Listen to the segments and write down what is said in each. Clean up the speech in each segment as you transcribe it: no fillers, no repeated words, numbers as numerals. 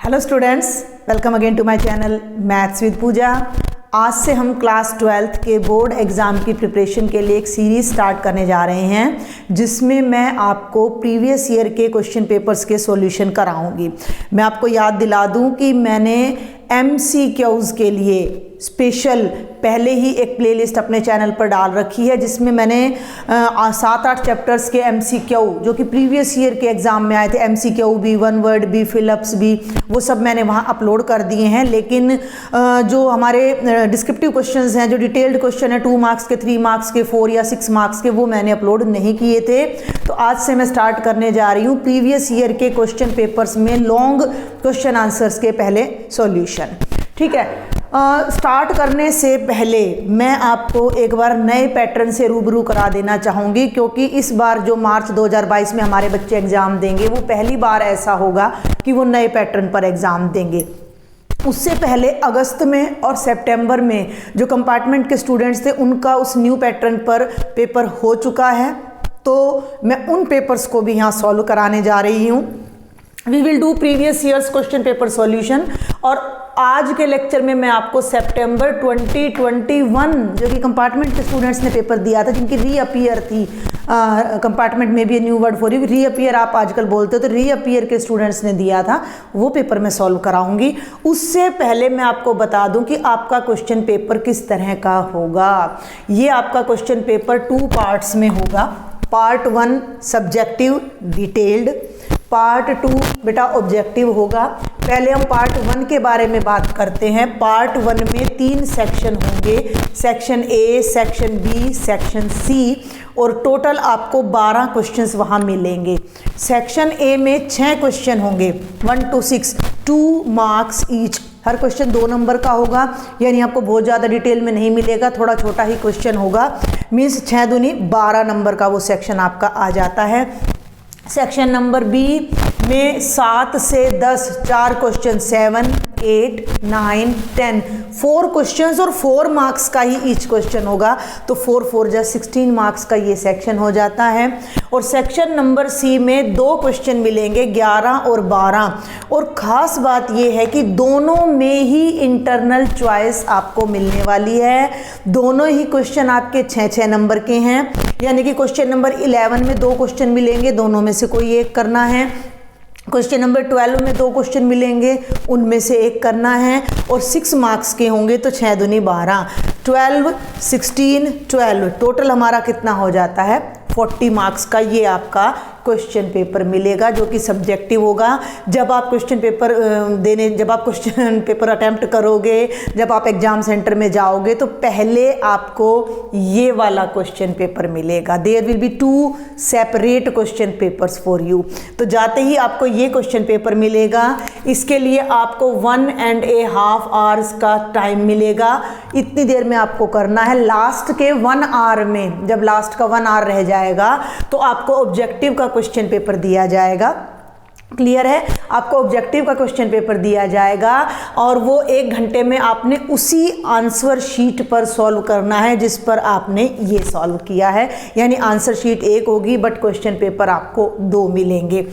Hello students, welcome again to my channel maths with Pooja. आज से हम क्लास 12th के बोर्ड एग्ज़ाम की प्रिपरेशन के लिए एक सीरीज़ स्टार्ट करने जा रहे हैं जिसमें मैं आपको प्रीवियस ईयर के क्वेश्चन पेपर्स के सॉल्यूशन कराऊंगी। मैं आपको याद दिला दूं कि मैंने MCQs के लिए स्पेशल पहले ही एक प्लेलिस्ट अपने चैनल पर डाल रखी है जिसमें मैंने 7-8 चैप्टर्स के MCQ जो कि प्रीवियस ईयर के एग्ज़ाम में आए थे, MCQ भी, वन वर्ड भी, फिलअप्स भी, वो सब मैंने वहाँ अपलोड कर दिए हैं। लेकिन जो हमारे डिस्क्रिप्टिव क्वेश्चंस हैं, जो डिटेल्ड क्वेश्चन है 2 मार्क्स के, 3 मार्क्स के, 4 या 6 मार्क्स के, वो मैंने अपलोड नहीं किए थे। तो आज से मैं स्टार्ट करने जा रही हूँ प्रीवियस ईयर के क्वेश्चन पेपर्स में लॉन्ग क्वेश्चन आंसर्स के पहले सॉल्यूशन। ठीक है, स्टार्ट करने से पहले मैं आपको एक बार नए पैटर्न से रूबरू करा देना चाहूँगी, क्योंकि इस बार जो मार्च 2022 में हमारे बच्चे एग्ज़ाम देंगे वो पहली बार ऐसा होगा कि वो नए पैटर्न पर एग्ज़ाम देंगे। उससे पहले अगस्त में और सितंबर में जो कंपार्टमेंट के स्टूडेंट्स थे उनका उस न्यू पैटर्न पर पेपर हो चुका है, तो मैं उन पेपर्स को भी यहाँ सॉल्व कराने जा रही हूँ। We will do previous years question paper solution, और आज के लेक्चर में मैं आपको सितंबर 2021 जो कि कंपार्टमेंट के स्टूडेंट्स ने पेपर दिया था, जिनकी रीअपियर थी, कंपार्टमेंट में भी a new word for you, reappear आप आजकल बोलते हो, तो रीअपियर के स्टूडेंट्स ने दिया था, वो पेपर मैं सॉल्व कराऊंगी। उससे पहले मैं आपको बता दूं कि आपका क्वेश्चन पेपर किस तरह का होगा। ये आपका क्वेश्चन पेपर 2 पार्ट्स में होगा। पार्ट 1 सब्जेक्टिव डिटेल्ड, पार्ट 2 बेटा ऑब्जेक्टिव होगा। पहले हम पार्ट 1 के बारे में बात करते हैं। पार्ट 1 में 3 सेक्शन होंगे, section A, section B, section C, और टोटल आपको 12 क्वेश्चंस वहाँ मिलेंगे। सेक्शन ए में 6 क्वेश्चन होंगे, 1 to 6, 2 marks each. Her question 2 number का होगा, यानी आपको बहुत ज़्यादा डिटेल में नहीं मिलेगा, थोड़ा छोटा ही क्वेश्चन होगा। मीन्स 6 दूनी 12 नंबर का वो सेक्शन आपका आ जाता है। सेक्शन नंबर बी में 7 से 10 4 क्वेश्चन, 7, 8, 9, 10, 4 क्वेश्चंस और 4 मार्क्स का ही ईच क्वेश्चन होगा, तो 4 जा 16 मार्क्स का ये सेक्शन हो जाता है। और सेक्शन नंबर सी में 2 क्वेश्चन मिलेंगे, 11 और 12, और ख़ास बात ये है कि दोनों में ही इंटरनल चॉइस आपको मिलने वाली है। दोनों ही क्वेश्चन आपके 6-6 नंबर के हैं, यानी कि क्वेश्चन नंबर 11 में 2 क्वेश्चन मिलेंगे, दोनों में से कोई एक करना है। क्वेश्चन नंबर 12 में 2 क्वेश्चन मिलेंगे, उनमें से एक करना है, और 6 मार्क्स के होंगे, तो 6 दूनी 12, 12, 16, 12, टोटल हमारा कितना हो जाता है 40 मार्क्स का ये आपका क्वेश्चन पेपर मिलेगा, जो कि सब्जेक्टिव होगा। जब आप क्वेश्चन पेपर अटेम्प्ट करोगे, जब आप एग्जाम सेंटर में जाओगे, तो पहले आपको ये वाला क्वेश्चन पेपर मिलेगा। There will be 2 separate question papers for you. तो जाते ही आपको ये क्वेश्चन पेपर मिलेगा। इसके लिए आपको 1.5 आवर्स का टाइम मिलेगा। इतनी देर में आपको करना है। लास्ट के 1 आवर में, जब लास्ट का 1 आवर रह जाएगा, तो आपको ऑब्जेक्टिव का क्वेश्चन पेपर दिया जाएगा। क्लियर है? आपको ऑब्जेक्टिव का क्वेश्चन पेपर दिया जाएगा, और वो 1 घंटे में आपने उसी आंसर शीट पर सॉल्व करना है जिस पर आपने ये सॉल्व किया है। यानी आंसर शीट 1 होगी, बट क्वेश्चन पेपर आपको 2 मिलेंगे।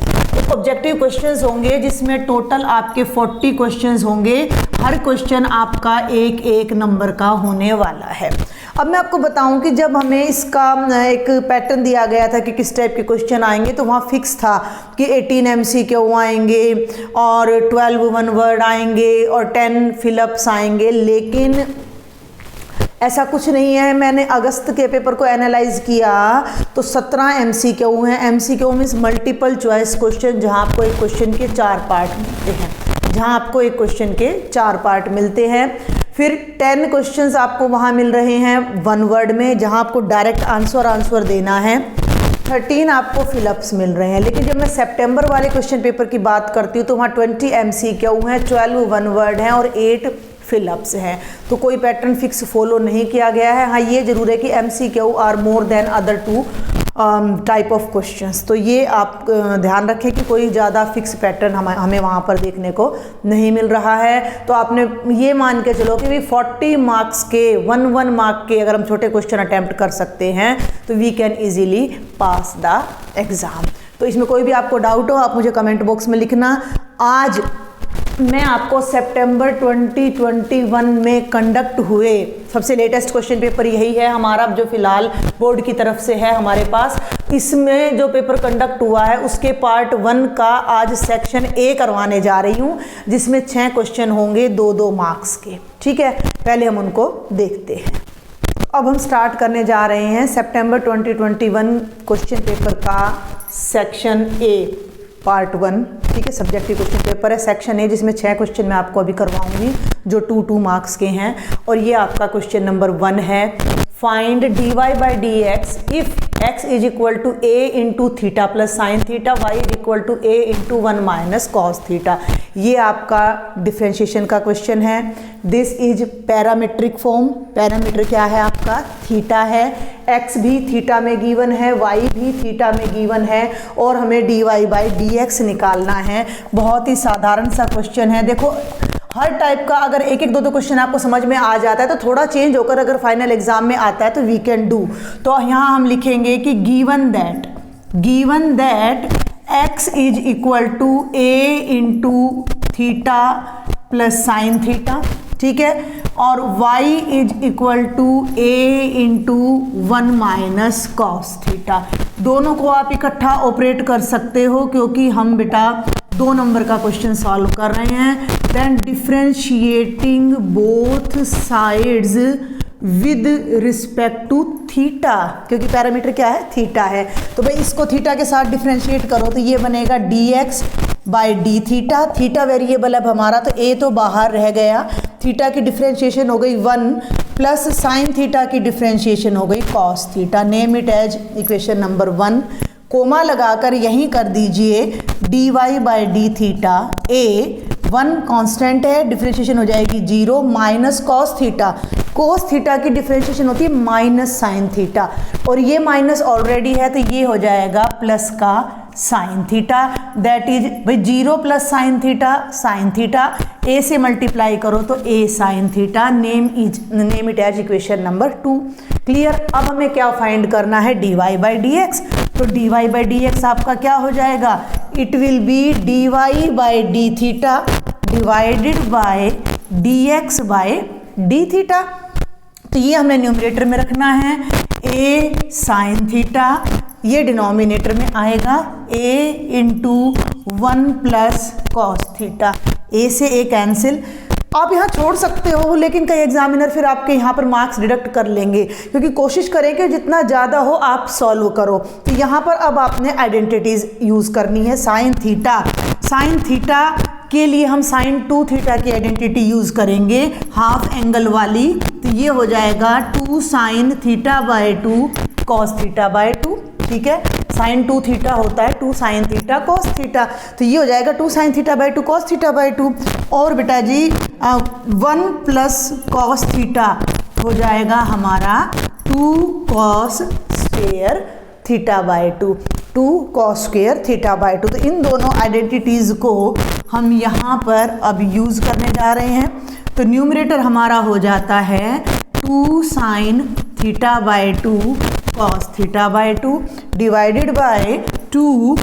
ऑब्जेक्टिव क्वेश्चंस होंगे जिसमें टोटल आपके 40 क्वेश्चंस होंगे। हर क्वेश्चन आपका 1-1 नंबर का होने वाला है। अब मैं आपको बताऊं कि जब हमें इसका एक पैटर्न दिया गया था कि किस टाइप के क्वेश्चन आएंगे, तो वहाँ फिक्स था कि 18 MCQ आएंगे, और 12 वन वर्ड आएंगे, और 10 फिलअप्स आएंगे। लेकिन ऐसा कुछ नहीं है। मैंने अगस्त के पेपर को एनालाइज किया तो 17 MCQ हैं। MCQ means multiple choice question, जहाँ आपको एक क्वेश्चन के 4 पार्ट मिलते हैं। फिर 10 क्वेश्चंस आपको वहाँ मिल रहे हैं वन वर्ड में, जहाँ आपको डायरेक्ट आंसर देना है। 13 आपको फिलअप्स मिल रहे हैं। लेकिन जब मैं सितंबर वाले क्वेश्चन पेपर की बात करती हूँ तो वहाँ 20 MCQ हैं, 12 वन वर्ड हैं, और 8 फिलअप्स हैं। तो कोई पैटर्न फिक्स फॉलो नहीं किया गया है। हाँ, ये जरूर है कि MCQ are more than other 2 type of questions. तो ये आप ध्यान रखें कि कोई ज़्यादा फिक्स पैटर्न हमें वहाँ पर देखने को नहीं मिल रहा है। तो आपने ये मान के चलो कि भी 40 मार्क्स के 1 मार्क के अगर हम छोटे क्वेश्चन अटैम्प्ट कर सकते हैं तो we can easily pass the exam. तो इसमें कोई भी आपको डाउट हो, आप मुझे कमेंट बॉक्स में लिखना। आज मैं आपको सितंबर 2021 में कंडक्ट हुए सबसे लेटेस्ट क्वेश्चन पेपर यही है हमारा, जो फिलहाल बोर्ड की तरफ से है हमारे पास। इसमें जो पेपर कंडक्ट हुआ है उसके पार्ट 1 का आज सेक्शन ए करवाने जा रही हूँ, जिसमें 6 क्वेश्चन होंगे 2-2 मार्क्स के। ठीक है, पहले हम उनको देखते हैं। अब हम स्टार्ट करने जा रहे हैं सितंबर 2021 क्वेश्चन पेपर का सेक्शन ए पार्ट 1। ठीक है, सब्जेक्टिव क्वेश्चन पेपर है सेक्शन ए, जिसमें 6 क्वेश्चन मैं आपको अभी करवाऊंगी जो 2-2 मार्क्स के हैं। और ये आपका क्वेश्चन नंबर 1 है, find dy by dx if x is equal to a into theta plus sine theta, y is equal to a into 1 minus cos theta. ये आपका डिफ्रेंशिएशन का क्वेश्चन है। This is parametric form. Parameter क्या है आपका? Theta है। x भी theta में गिवन है, y भी थीटा में गिवन है, और हमें dy by dx निकालना है। बहुत ही साधारण सा क्वेश्चन है। देखो, हर टाइप का अगर 1-1, 2-2 क्वेश्चन आपको समझ में आ जाता है तो थोड़ा चेंज होकर अगर फाइनल एग्जाम में आता है तो वी कैन डू। तो यहाँ हम लिखेंगे कि given that x is equal to a into theta plus sine theta, ठीक है, और y is equal to a into 1 minus cos theta. दोनों को आप इकट्ठा ऑपरेट कर सकते हो क्योंकि हम बेटा 2 नंबर का क्वेश्चन सॉल्व कर रहे हैं। Then differentiating both sides with respect to theta, क्योंकि पैरामीटर क्या है? थीटा है। तो भाई इसको थीटा के साथ डिफ्रेंशिएट करो तो ये बनेगा dx by d theta. Theta variable अब हमारा, तो a तो बाहर रह गया। थीटा की डिफ्रेंशिएशन हो गई 1 प्लस साइन थीटा की डिफ्रेंशिएशन हो गई cos theta. Name it as equation number 1। Comma लगाकर यहीं कर दीजिए dy by d theta. a 1 constant है, डिफ्रेंशिएशन हो जाएगी 0 minus cos theta. Cos theta की डिफ्रेंशिएशन होती है माइनस साइन थीटा, और ये माइनस ऑलरेडी है तो ये हो जाएगा प्लस का साइन थीटा। दैट इज भाई 0 प्लस साइन थीटा a से मल्टीप्लाई करो तो a sine theta. Name it as equation number 2। Clear. अब हमें क्या फाइंड करना है? dy by dx। तो dy बाई dx आपका क्या हो जाएगा? It will be dy by d theta divided by dx by d theta. तो ये हमें न्यूमरेटर में रखना है a साइन थीटा, ये डिनोमिनेटर में आएगा a into 1 plus cos theta. a से a कैंसिल। आप यहाँ छोड़ सकते हो, लेकिन कई एग्जामिनर फिर आपके यहाँ पर मार्क्स डिडक्ट कर लेंगे, क्योंकि कोशिश करें कि जितना ज़्यादा हो आप सॉल्व करो। तो यहाँ पर अब आपने आइडेंटिटीज़ यूज़ करनी है। साइन थीटा के लिए हम साइन 2 थीटा की आइडेंटिटी यूज़ करेंगे, हाफ एंगल वाली। तो ये हो जाएगा 2 sign theta by 2 cos theta by 2। ठीक है, साइन 2 थीटा होता है 2 साइन थीटा कॉस थीटा। तो ये हो जाएगा 2 sign theta by 2 cos theta by 2। और बेटा जी 1 प्लस कॉस थीटा हो जाएगा हमारा 2 cos square theta by 2। 2 cos square theta by 2। तो इन दोनों आइडेंटिटीज़ को हम यहाँ पर अब यूज़ करने जा रहे हैं। तो न्यूमरेटर हमारा हो जाता है 2 sign theta by 2 cos theta by 2 divided by 2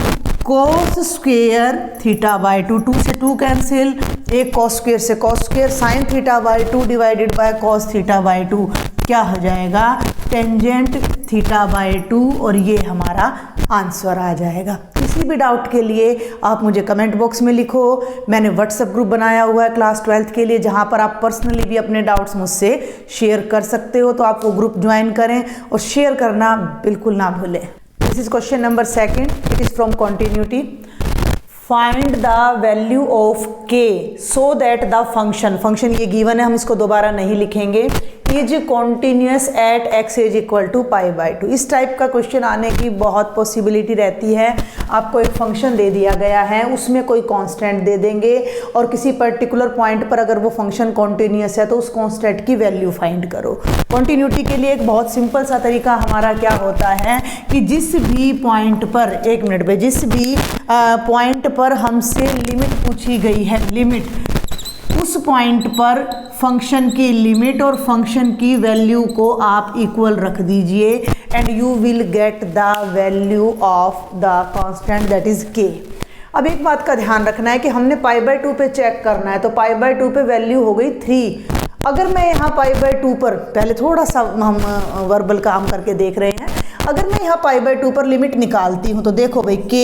cos square theta by 2। 2 से 2 कैंसिल, एक कॉस स्क्वायर से cos square, sign theta by 2 divided by cos theta by 2 क्या हो जाएगा? टेंजेंट थीटा बाय 2, और ये हमारा आंसर आ जाएगा। किसी भी डाउट के लिए आप मुझे कमेंट बॉक्स में लिखो। मैंने व्हाट्सएप ग्रुप बनाया हुआ है क्लास 12th के लिए, जहाँ पर आप पर्सनली भी अपने डाउट्स मुझसे शेयर कर सकते हो। तो आप वो ग्रुप ज्वाइन करें और शेयर करना बिल्कुल ना भूलें। This is question number 2। It is from continuity. Find the value of k so that the function ये गिवन है, हम इसको दोबारा नहीं लिखेंगे, is continuous at x is equal to pi by 2। इस टाइप का क्वेश्चन आने की बहुत पॉसिबिलिटी रहती है। आपको एक फंक्शन दे दिया गया है, उसमें कोई कांस्टेंट दे देंगे, और किसी पर्टिकुलर पॉइंट पर अगर वो फंक्शन कॉन्टिन्यूस है तो उस कांस्टेंट की वैल्यू फाइंड करो। कॉन्टिन्यूटी के लिए एक बहुत सिंपल सा तरीका हमारा क्या होता है कि जिस भी पॉइंट पर, एक मिनट पे, जिस भी पॉइंट पर हमसे लिमिट पूछी गई है, लिमिट, उस पॉइंट पर फंक्शन की लिमिट और फंक्शन की वैल्यू को आप इक्वल रख दीजिए and you will get the value of the constant that is k। अब एक बात का ध्यान रखना है कि हमने π/2 पे चेक करना है, तो π/2 पे वैल्यू हो गई 3। अगर मैं यहाँ π/2 पर, पहले थोड़ा सा हम वर्बल काम करके देख रहे हैं, अगर मैं यहाँ π/2 पर लिमिट निकालती हूँ तो देखो भाई k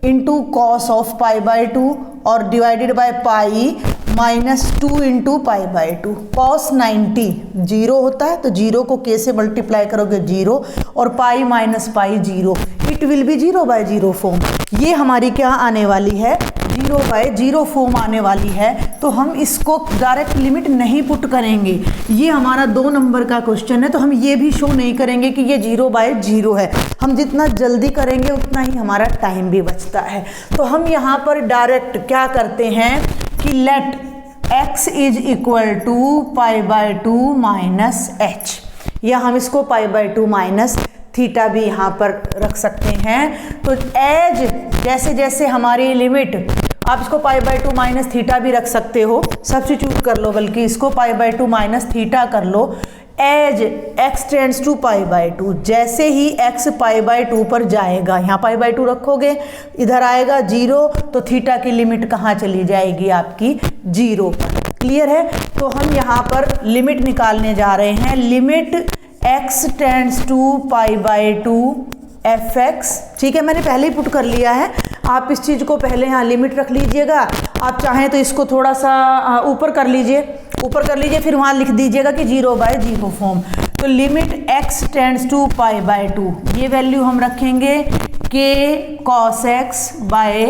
इंटू कॉस ऑफ π/2 और divided by pi minus 2 into π/2। Cos 90 zero होता है, तो जीरो को k से मल्टीप्लाई करोगे 0 और pi minus pi 0, it will B 0/0 form. ये हमारी क्या आने वाली है, 0/0 फॉर्म आने वाली है। तो हम इसको डायरेक्ट लिमिट नहीं पुट करेंगे, ये हमारा 2 नंबर का क्वेश्चन है, तो हम ये भी शो नहीं करेंगे कि ये 0/0 है। हम जितना जल्दी करेंगे उतना ही हमारा टाइम भी बचता है। तो हम यहाँ पर डायरेक्ट क्या करते हैं कि let x is equal to π/2 minus h, या हम इसको π/2 माइनस थीटा भी यहाँ पर रख सकते हैं। तो एज जैसे जैसे हमारी लिमिट, आप इसको π/2 माइनस थीटा भी रख सकते हो, सब्स्टिट्यूट कर लो, बल्कि इसको π/2 माइनस थीटा कर लो। एज x टेंड्स टू π/2, जैसे ही x π/2 पर जाएगा, यहाँ π/2 रखोगे, इधर आएगा 0, तो थीटा की लिमिट कहाँ चली जाएगी आपकी 0 पर। क्लियर है? तो हम यहाँ पर लिमिट निकालने जा रहे हैं। Limit x tends to π/2 fx, ठीक है, मैंने पहले ही पुट कर लिया है। आप इस चीज़ को पहले यहाँ लिमिट रख लीजिएगा, आप चाहें तो इसको थोड़ा सा ऊपर कर लीजिए, फिर वहाँ लिख दीजिएगा कि 0/0 फॉर्म। तो लिमिट x टेंड्स टू π/2, ये वैल्यू हम रखेंगे k cos x bye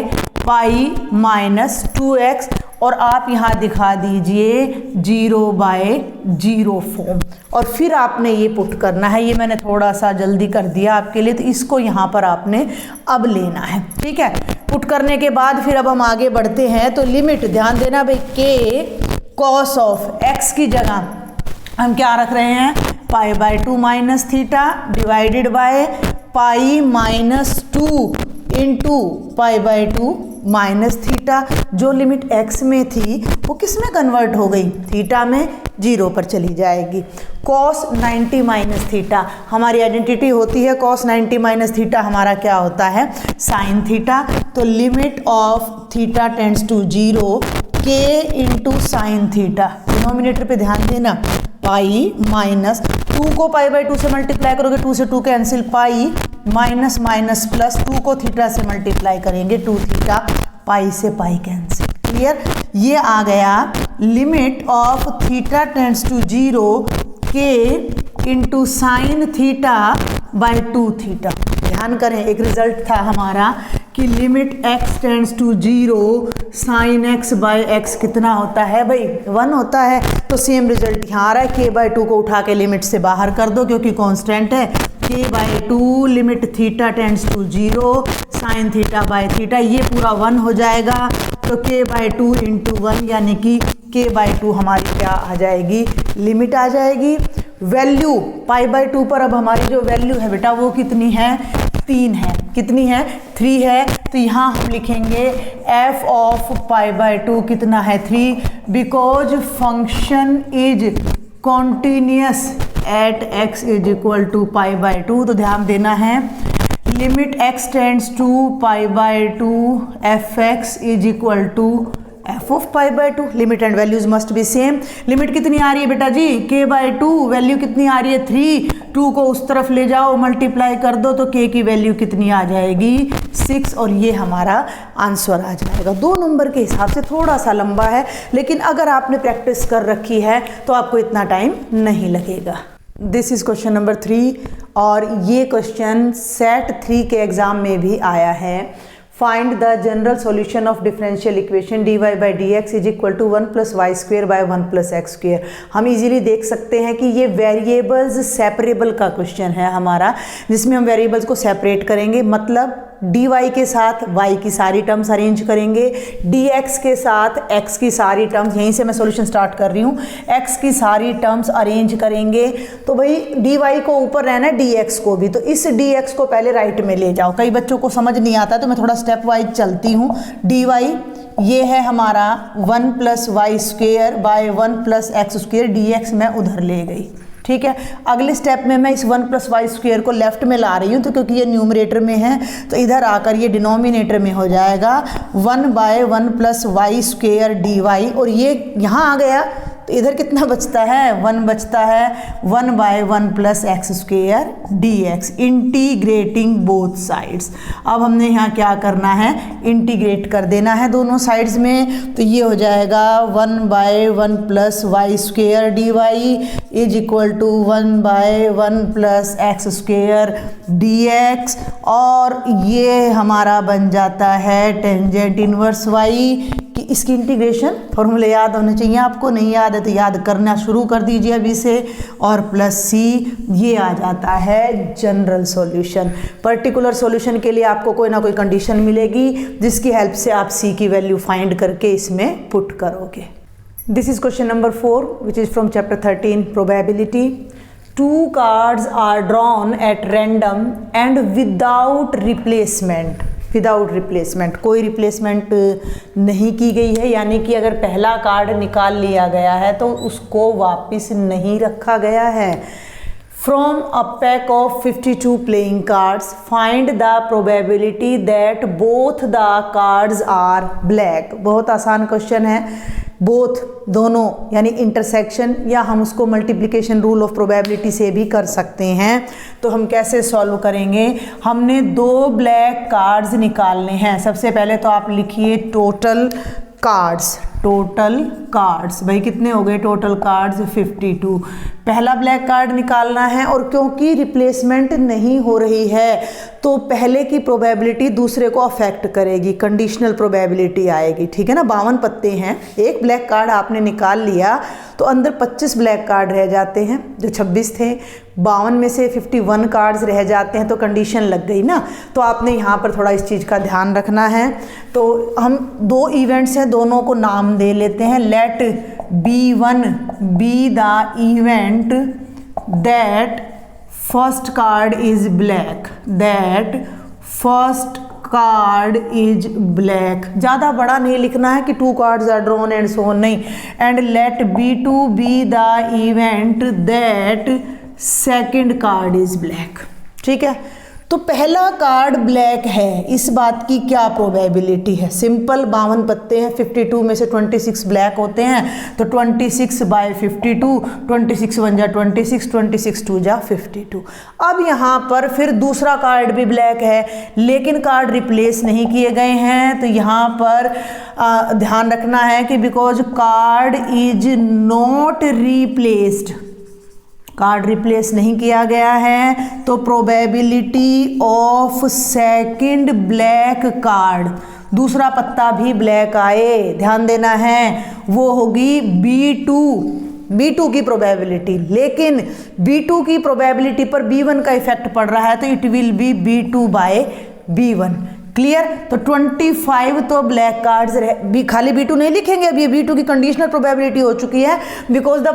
pi minus 2x, और आप यहाँ दिखा दीजिए 0/0 फॉर्म, और फिर आपने ये पुट करना है। ये मैंने थोड़ा सा जल्दी कर दिया आपके लिए, तो इसको यहाँ पर आपने अब लेना है, ठीक है। पुट करने के बाद फिर अब हम आगे बढ़ते हैं। तो लिमिट ध्यान देना भाई, k cos ऑफ x की जगह हम क्या रख रहे हैं, π/2 minus theta divided by pi minus 2 into π/2 minus theta. जो लिमिट x में थी वो किस में कन्वर्ट हो गई, थीटा में, 0 पर चली जाएगी। cos 90 माइनस थीटा हमारी आइडेंटिटी होती है, cos 90 माइनस थीटा हमारा क्या होता है, साइन थीटा। तो limit of theta tends to 0 k into sine theta, denominator पे ध्यान देना, पाई माइनस 2 को π/2 से मल्टीप्लाई करोगे, 2 से 2 cancel, pi minus minus plus 2 को थीटा से मल्टीप्लाई करेंगे, 2 थीटा, पाई से पाई कैंसिल। क्लियर? ये आ गया limit of theta tends to 0 k into sine theta by 2 theta. ध्यान करें, एक रिजल्ट था हमारा कि limit x tends to 0 sine x by x कितना होता है भाई, 1 होता है। तो सेम रिजल्ट यहाँ आ रहा है, k/2 को उठा के लिमिट से बाहर कर दो क्योंकि कांस्टेंट है, k/2 limit theta tends to 0 sine theta by theta, ये पूरा 1 हो जाएगा। तो k/2 इंटू 1 यानी कि k/2 हमारी क्या आ जाएगी, लिमिट आ जाएगी। वैल्यू π/2 पर अब हमारी जो वैल्यू है बेटा वो कितनी है, 3 है। कितनी है, 3 है। तो यहाँ हम लिखेंगे f ऑफ π/2 कितना है, 3, because function is continuous at x is equal to π/2। तो ध्यान देना है, limit x tends to π/2 fx is equal to f of π/2। Limit and values must be same. लिमिट कितनी आ रही है बेटा जी, k/2, वैल्यू कितनी आ रही है 3, 2 को उस तरफ ले जाओ, मल्टीप्लाई कर दो तो k की वैल्यू कितनी आ जाएगी 6, और ये हमारा आंसर आ जाएगा। 2 नंबर के हिसाब से थोड़ा सा लंबा है, लेकिन अगर आपने प्रैक्टिस कर रखी है तो आपको इतना टाइम नहीं लगेगा। दिस इज क्वेश्चन नंबर 3, और ये क्वेश्चन सेट 3 के एग्जाम में भी आया है। Find the general solution of differential equation dy by d x is equal to 1 + y² by 1 + x²। हम इजीली देख सकते हैं कि ये वेरिएबल्स सेपरेबल का क्वेश्चन है हमारा, जिसमें हम वेरिएबल्स को सेपरेट करेंगे, मतलब dy के साथ y की सारी टर्म्स अरेंज करेंगे, dx के साथ x की सारी टर्म्स, यहीं से मैं सॉल्यूशन स्टार्ट कर रही हूँ, x की सारी टर्म्स अरेंज करेंगे। तो भाई dy को ऊपर रहना है, dx को भी, तो इस dx को पहले राइट में ले जाओ। कई बच्चों को समझ नहीं आता तो मैं थोड़ा स्टेप वाइज चलती हूँ। dy ये है हमारा 1 + y² बाय 1 + x², dx मैं उधर ले गई। ठीक है। अगले स्टेप में मैं इस 1 + y² को लेफ्ट में ला रही हूँ, तो क्योंकि ये न्यूमरेटर में है तो इधर आकर ये डिनोमिनेटर में हो जाएगा 1/1 + y² dy, और ये यहाँ आ गया तो इधर कितना बचता है, 1 बचता है, 1/1 + x² dx, integrating both sides. अब हमने यहाँ क्या करना है, इंटीग्रेट कर देना है दोनों साइड्स में, तो ये हो जाएगा 1/1 + y² dy is equal to 1/1 + x² dx, और ये हमारा बन जाता है टेंजेंट इनवर्स y कि इसकी इंटीग्रेशन फॉर्मूले याद होने चाहिए आपको, नहीं याद है तो याद करना शुरू कर दीजिए अभी से, और +c ये आ जाता है जनरल सॉल्यूशन। पर्टिकुलर सॉल्यूशन के लिए आपको कोई ना कोई कंडीशन मिलेगी जिसकी हेल्प से आप c की वैल्यू फाइंड करके इसमें पुट करोगे। This is question number 4 which is from chapter 13 probability. 2 cards are drawn at random and without replacement, कोई रिप्लेसमेंट नहीं की गई है, यानी कि अगर पहला कार्ड निकाल लिया गया है तो उसको वापस नहीं रखा गया है। From a pack of 52 playing cards find the probability that both the cards are black. बहुत आसान क्वेश्चन है, बोथ दोनों यानी इंटरसेक्शन, या हम उसको मल्टीप्लिकेशन रूल ऑफ प्रोबेबिलिटी से भी कर सकते हैं। तो हम कैसे सॉल्व करेंगे, हमने 2 ब्लैक कार्ड्स निकालने हैं। सबसे पहले तो आप लिखिए टोटल कार्ड्स, भाई कितने हो गए टोटल कार्ड्स, 52। पहला ब्लैक कार्ड निकालना है, और क्योंकि रिप्लेसमेंट नहीं हो रही है तो पहले की प्रोबेबिलिटी दूसरे को अफेक्ट करेगी, कंडीशनल प्रोबेबिलिटी आएगी, ठीक है ना। 52 पत्ते हैं, एक ब्लैक कार्ड आपने निकाल लिया तो अंदर 25 ब्लैक कार्ड रह जाते हैं, जो 26 थे, 52 में से 51 कार्ड्स रह जाते हैं, तो कंडीशन लग गई ना। तो आपने यहाँ पर थोड़ा इस चीज़ का ध्यान रखना है। तो हम 2 इवेंट्स हैं, दोनों को नाम दे लेते हैं। Let B1 be the event that first card is black, card is black. ज़्यादा बड़ा नहीं लिखना है कि 2 cards are drawn and so on, नहीं। And let B2 be the event that second card is black, ठीक है। तो पहला कार्ड ब्लैक है, इस बात की क्या प्रोबेबिलिटी है, सिंपल। 52 पत्ते हैं, 52 में से 26 ब्लैक होते हैं, तो 26/52, 26 1 जा 26, 26 2 जा 52। अब यहाँ पर फिर दूसरा कार्ड भी ब्लैक है, लेकिन कार्ड रिप्लेस नहीं किए गए हैं, तो यहाँ पर ध्यान रखना है कि because card is not replaced, card replace नहीं किया गया है, तो probability of second black card, दूसरा पत्ता भी ब्लैक आए, ध्यान देना है, वो होगी B2 की प्रोबेबिलिटी। लेकिन B2 की प्रोबेबिलिटी पर B1 का इफेक्ट पड़ रहा है, तो it will B B2/B1। Clear. तो 25 तो ब्लैक कार्ड्स खाली B2 नहीं लिखेंगे, अब ये B2 की कंडीशनल प्रोबेबिलिटी हो चुकी है, because the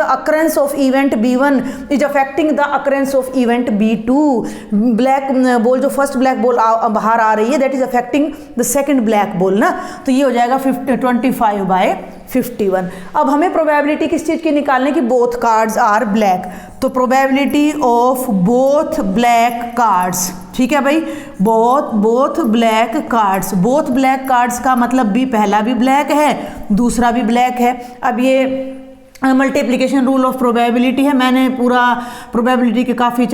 occurrence of event B1 is affecting the occurrence of event B2। Black ball, जो फर्स्ट ब्लैक बॉल बाहर आ रही है, that is affecting the second black ball ना, तो ये हो जाएगा 25/51। अब हमें प्रोबेबिलिटी किस चीज़ की निकालने की, बोथ कार्ड्स आर ब्लैक, तो probability of both black cards, ठीक है भाई, बोथ ब्लैक कार्ड्स का मतलब भी पहला भी ब्लैक है, दूसरा भी ब्लैक है। अब ये मल्टीप्लिकेशन रूल ऑफ प्रोबेबिलिटी है, मैंने पूरा प्रोबेबिलिटी के काफ़ी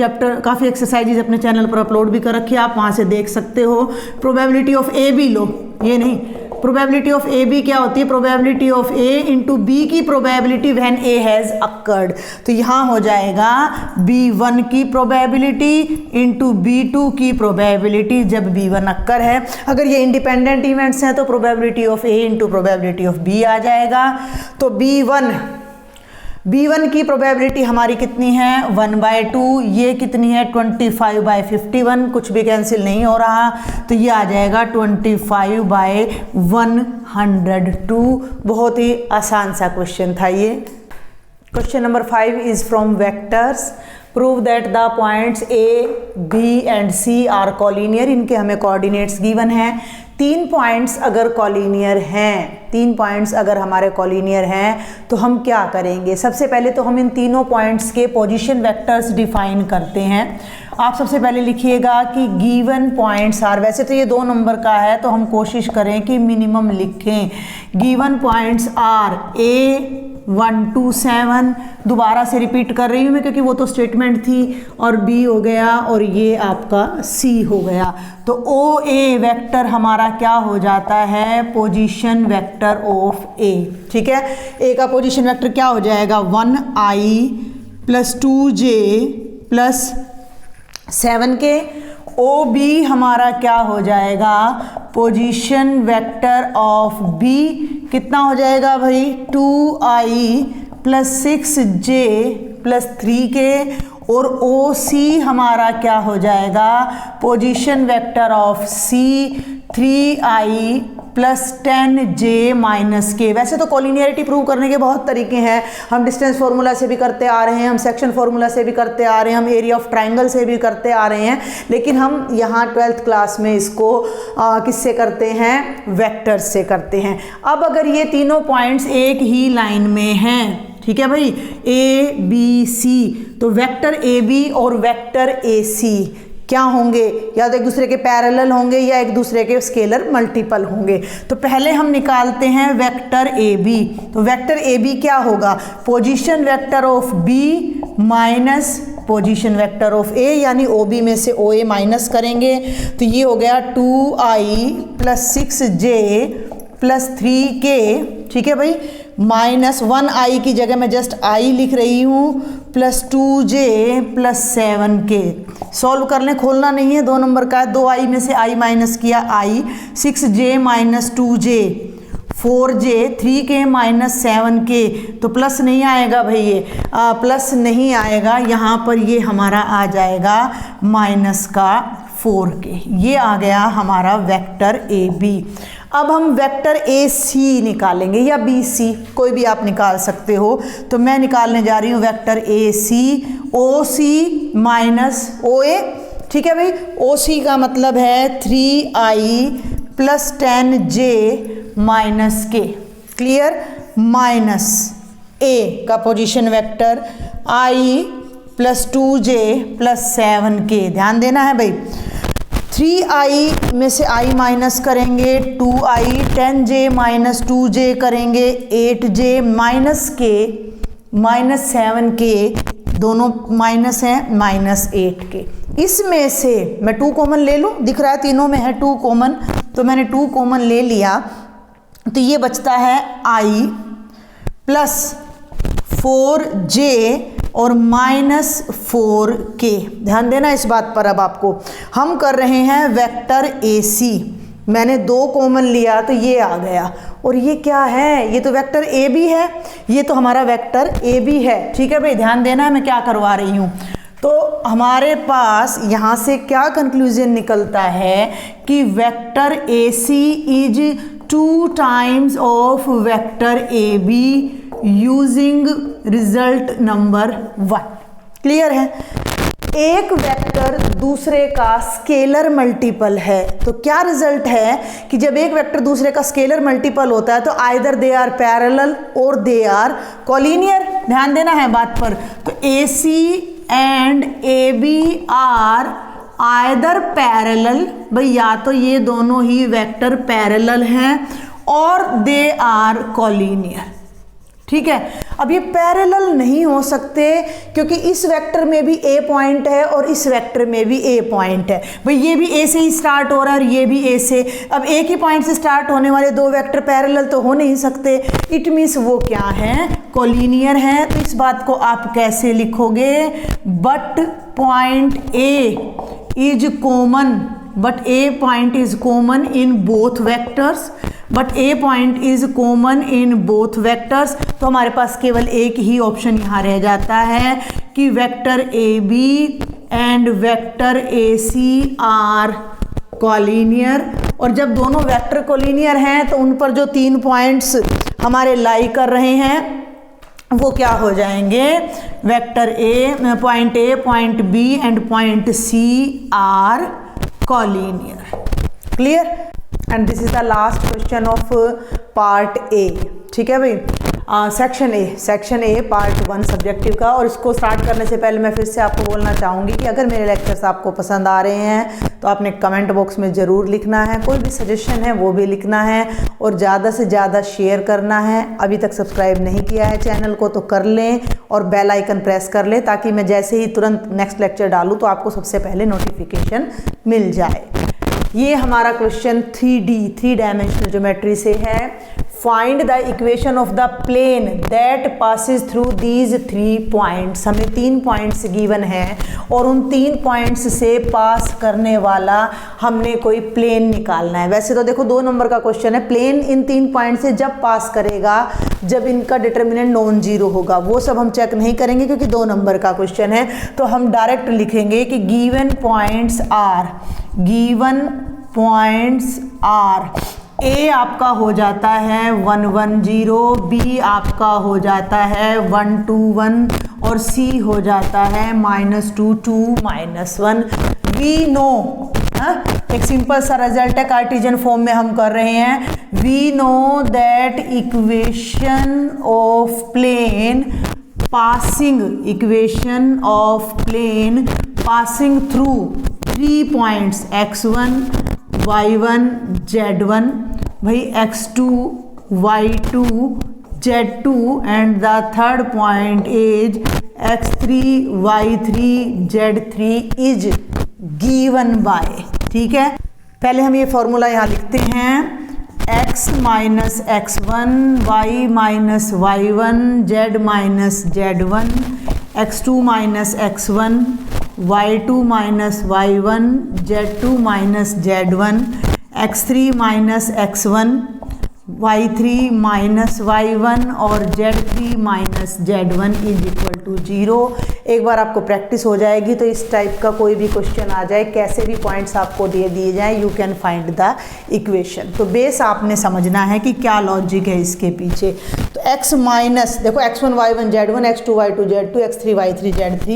एक्सरसाइजेज अपने चैनल पर अपलोड भी कर रखी है, आप वहाँ से देख सकते हो। प्रोबेबिलिटी ऑफ ए बी लो, ये नहीं, प्रोबेबिलिटी ऑफ ए बी क्या होती है, probability of A into B की probability when A has occurred, तो यहाँ हो जाएगा B1 की प्रोबेबिलिटी इंटू B2 की प्रोबेबिलिटी जब B1 अक्कर है। अगर ये इंडिपेंडेंट इवेंट्स हैं तो probability of A into probability of B आ जाएगा। तो B1 की प्रोबेबिलिटी हमारी कितनी है, 1/2, ये कितनी है 25/51, कुछ भी कैंसिल नहीं हो रहा, तो ये आ जाएगा 25/102। बहुत ही आसान सा क्वेश्चन था ये। Question number 5 is from vectors. Prove that the points A, B and C are collinear, इनके हमें कोऑर्डिनेट्स गिवन हैं। 3 पॉइंट्स अगर कॉलिनियर हैं, 3 पॉइंट्स अगर हमारे कॉलिनियर हैं तो हम क्या करेंगे? सबसे पहले तो हम इन तीनों पॉइंट्स के पोजीशन वेक्टर्स डिफाइन करते हैं। आप सबसे पहले लिखिएगा कि गिवन पॉइंट्स आर, वैसे तो ये 2 नंबर का है तो हम कोशिश करें कि मिनिमम लिखें। गिवन पॉइंट्स आर A 1 2 7, दोबारा से रिपीट कर रही हूँ मैं क्योंकि वो तो स्टेटमेंट थी, और B हो गया और ये आपका C हो गया। तो OA वेक्टर हमारा क्या हो जाता है? Position vector of A। ठीक है, A का पोजीशन वेक्टर क्या हो जाएगा? 1i + 2j + 7k। OB हमारा क्या हो जाएगा? पोजीशन वेक्टर ऑफ B कितना हो जाएगा भाई? 2i + 6j + 3k। और OC हमारा क्या हो जाएगा? Position vector of C 3i + 10j - k। वैसे तो कॉलिनियरिटी प्रूव करने के बहुत तरीके हैं, हम डिस्टेंस फार्मूला से भी करते आ रहे हैं, हम सेक्शन फार्मूला से भी करते आ रहे हैं, हम एरिया ऑफ ट्राइंगल से भी करते आ रहे हैं, लेकिन हम यहाँ 12th क्लास में इसको किससे करते हैं? वेक्टर्स से करते हैं। अब अगर ये तीनों पॉइंट्स एक ही लाइन में हैं, ठीक है भाई, A B C, तो वेक्टर AB और वेक्टर AC क्या होंगे? या तो एक दूसरे के पैरेलल होंगे या एक दूसरे के स्केलर मल्टीपल होंगे। तो पहले हम निकालते हैं वेक्टर AB। तो वेक्टर AB क्या होगा? Position vector of B minus position vector of A, यानी OB में से OA माइनस करेंगे तो ये हो गया 2i + 6j + 3k। ठीक है भाई, -1i की जगह मैं जस्ट i लिख रही हूँ, + 2j + 7k। सॉल्व कर लें, खोलना नहीं है, 2 नंबर का है। 2i में से i माइनस किया i, 6j - 2j 4j, 3k - 7k। तो प्लस नहीं आएगा भाई, ये प्लस नहीं आएगा, यहाँ पर ये हमारा आ जाएगा माइनस का 4k। ये आ गया हमारा वेक्टर AB। अब हम वेक्टर AC निकालेंगे, या BC, कोई भी आप निकाल सकते हो। तो मैं निकालने जा रही हूँ वेक्टर AC, OC - OA। ठीक है भाई, OC का मतलब है 3i + 10j - k। Clear? Minus A का position vector i + 2j + 7k। ध्यान देना है भाई, 3i में से i माइनस करेंगे 2i, 10j - 2j करेंगे 8j - k -7k, दोनों माइनस हैं, -8k। इसमें से मैं 2 कॉमन ले लूँ, दिख रहा है तीनों में है 2 कॉमन, तो मैंने 2 कॉमन ले लिया, तो ये बचता है i + 4j और -4k। ध्यान देना इस बात पर। अब आपको हम कर रहे हैं वेक्टर AC, मैंने 2 कॉमन लिया तो ये आ गया, और ये क्या है? ये तो वेक्टर AB है, ये तो हमारा वेक्टर AB है। ठीक है भाई, ध्यान देना है मैं क्या करवा रही हूँ। तो हमारे पास यहाँ से क्या कंक्लूजन निकलता है कि vector AC is 2 times of vector AB using result number 1। Clear है? एक वेक्टर दूसरे का स्केलर मल्टीपल है, तो क्या रिजल्ट है कि जब एक वेक्टर दूसरे का स्केलर मल्टीपल होता है तो आइदर दे आर पैरेलल और दे आर कॉलिनियर। ध्यान देना है बात पर। तो AC and AB are either parallel, भाई या तो ये दोनों ही वेक्टर पैरेलल हैं और दे आर कॉलिनियर। ठीक है, अब ये पैरेलल नहीं हो सकते क्योंकि इस वेक्टर में भी A पॉइंट है और इस वेक्टर में भी A पॉइंट है। भाई ये भी A से ही स्टार्ट हो रहा है और ये भी A से। अब एक ही पॉइंट से स्टार्ट होने वाले 2 वेक्टर पैरेलल तो हो नहीं सकते। इट मीन्स वो क्या हैं? कॉलिनियर हैं। तो इस बात को आप कैसे लिखोगे? But point A is common, but A point is common in both vectors, but A point is common in both vectors। तो हमारे पास केवल एक ही ऑप्शन यहाँ रह जाता है कि vector AB and vector AC are collinear. और जब दोनों वेक्टर कॉलिनियर हैं तो उन पर जो 3 पॉइंट्स हमारे लाई कर रहे हैं वो क्या हो जाएंगे? Vector A, point B and point C are collinear. Clear? And this is the last question of part A. ठीक है भाई, सेक्शन ए पार्ट 1 सब्जेक्टिव का। और इसको स्टार्ट करने से पहले मैं फिर से आपको बोलना चाहूँगी कि अगर मेरे लेक्चर्स आपको पसंद आ रहे हैं तो आपने कमेंट बॉक्स में ज़रूर लिखना है, कोई भी सजेशन है वो भी लिखना है और ज़्यादा से ज़्यादा शेयर करना है। अभी तक सब्सक्राइब नहीं किया है चैनल को तो कर लें और बेल आइकन प्रेस कर लें, ताकि मैं जैसे ही तुरंत नेक्स्ट लेक्चर डालूँ तो आपको सबसे पहले नोटिफिकेशन मिल जाए। ये हमारा क्वेश्चन 3 डायमेंशनल ज्योमेट्री से है। Find the equation of the plane that passes through these 3 points. हमें 3 पॉइंट्स गिवन है और उन 3 पॉइंट्स से पास करने वाला हमने कोई प्लेन निकालना है। वैसे तो देखो 2 नंबर का क्वेश्चन है, प्लेन इन 3 पॉइंट से जब पास करेगा जब इनका डिटर्मिनेंट नॉन जीरो होगा। वो सब हम चेक नहीं करेंगे क्योंकि 2 नंबर का क्वेश्चन है, तो हम डायरेक्ट लिखेंगे कि गिवन पॉइंट्स आर ए आपका हो जाता है 1 1 0, बी आपका हो जाता है 1 2 1 और सी हो जाता है -2 2 -1। वी नो, एक सिंपल सा रिजल्ट है, कार्टेशियन फॉर्म में हम कर रहे हैं। We know that equation of plane passing through 3 points x1 y1 z1 भाई x2 y2 z2 and the third point is x3 y3 z3 is given by. ठीक है, पहले हम ये फॉर्मूला यहाँ लिखते हैं, x minus x1 y minus y1 z minus z1 x2 minus x1 y2 minus y1 z2 minus z1 x3 minus x1 y3 minus y1 और z3 minus z1 is equal to 0। एक बार आपको practice हो जाएगी तो इस type का कोई भी क्वेश्चन आ जाए, कैसे भी पॉइंट्स आपको दे दिए जाएं, you can find the equation. तो बेस आपने समझना है कि क्या लॉजिक है इसके पीछे। तो x माइनस, देखो x1 y1 z1 x2 y2 z2 x3 y3 z3,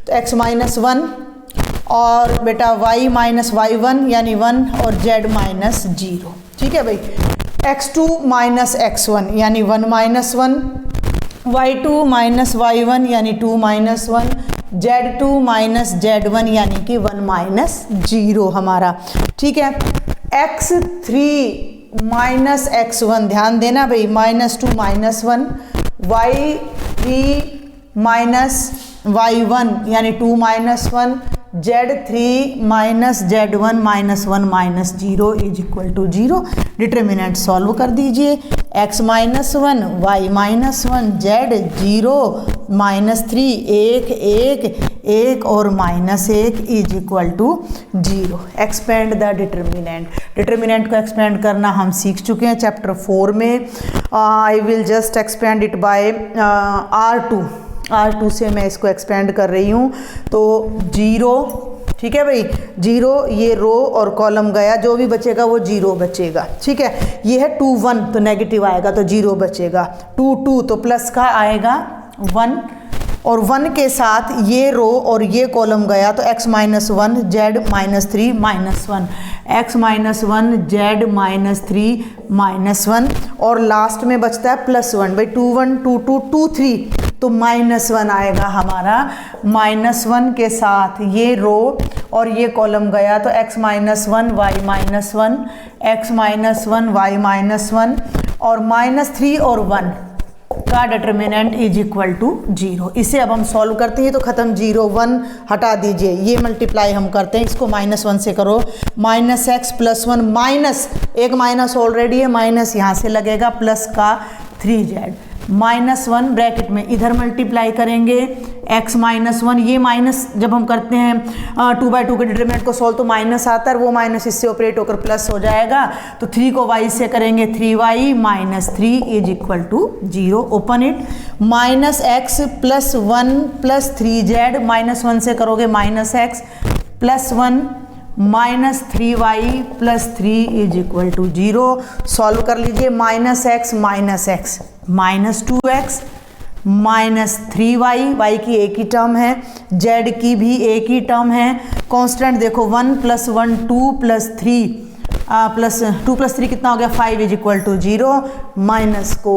तो x माइनस 1 और बेटा y माइनस y1 यानी 1 और z माइनस 0। ठीक है भाई, x2 माइनस x1 यानी 1 माइनस 1, y2 माइनस y1 यानी 2 माइनस 1, z2 माइनस z1 यानी कि 1 माइनस 0 हमारा। ठीक है, x3 माइनस x1, ध्यान देना भाई, -2 माइनस 1, y3 माइनस y1 यानी 2 minus 1, z3 minus z1 minus 1 minus 0 is equal to 0। Determinant solve कर दीजिए, x minus 1 y minus 1 z 0 minus 3 1 1 1 और -1 is equal to 0। Expand the determinant को एक्सपेंड करना हम सीख चुके हैं चैप्टर 4 में। I will just expand it by R2 से मैं इसको एक्सपेंड कर रही हूँ। तो 0, ठीक है भाई, 0 ये रो और कॉलम गया, जो भी बचेगा वो 0 बचेगा। ठीक है, ये है 2 1 तो नेगेटिव आएगा तो 0 बचेगा, 2 2 तो प्लस का आएगा 1 और 1 के साथ ये रो और ये कॉलम गया तो x minus 1 z minus 3 minus 1, x minus 1 z minus 3 minus 1 और लास्ट में बचता है +1 भाई, 2 1 2 2 2 3 तो -1 आएगा हमारा। -1 के साथ ये रो और ये कॉलम गया तो x minus 1 y minus 1, x minus 1 y minus 1 और -3 और 1 का डिटर्मिनेंट इज इक्वल टू 0। इसे अब हम सॉल्व करते हैं तो खत्म, 0 1 हटा दीजिए, ये मल्टीप्लाई हम करते हैं, इसको -1 से करो, -x + 1 माइनस, एक माइनस ऑलरेडी है, माइनस यहाँ से लगेगा, प्लस का 3z -1 ब्रैकेट में इधर मल्टीप्लाई करेंगे, x माइनस 1, ये माइनस जब हम करते हैं 2/2 के डिटरमिनेंट को सॉल्व तो माइनस आता है, वो माइनस इससे ऑपरेट होकर प्लस हो जाएगा। तो 3 को y से करेंगे 3y minus 3 is equal to 0। Open it, -x + 1 + 3z, -1 से करोगे -x + 1 -3y + 3 is equal to 0। Solve कर लीजिए, -x -2x -3y, y की एक ही टर्म है, z की भी एक ही टर्म है, कांस्टेंट देखो 1 + 1 2 + 3 प्लस 2 + 3 कितना हो गया 5 = 0, माइनस को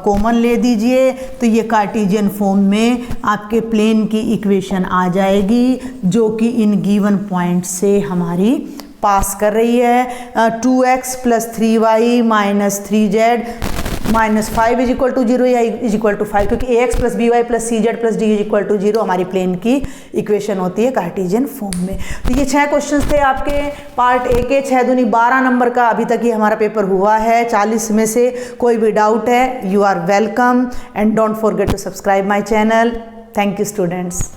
कॉमन ले दीजिए तो ये कार्टेशियन फॉर्म में आपके प्लेन की इक्वेशन आ जाएगी जो कि इन गिवन पॉइंट से हमारी पास कर रही है। 2x + 3y - 3z - 5 = 0 या = 5, क्योंकि ax + by + cz + d = 0 हमारी प्लेन की इक्वेशन होती है कार्टेशियन फॉर्म में। तो ये 6 क्वेश्चंस थे आपके पार्ट ए के, 6 दूनी 12 नंबर का अभी तक ये हमारा पेपर हुआ है। 40 में से कोई भी डाउट है, you are welcome and don't forget to subscribe my channel. Thank you students.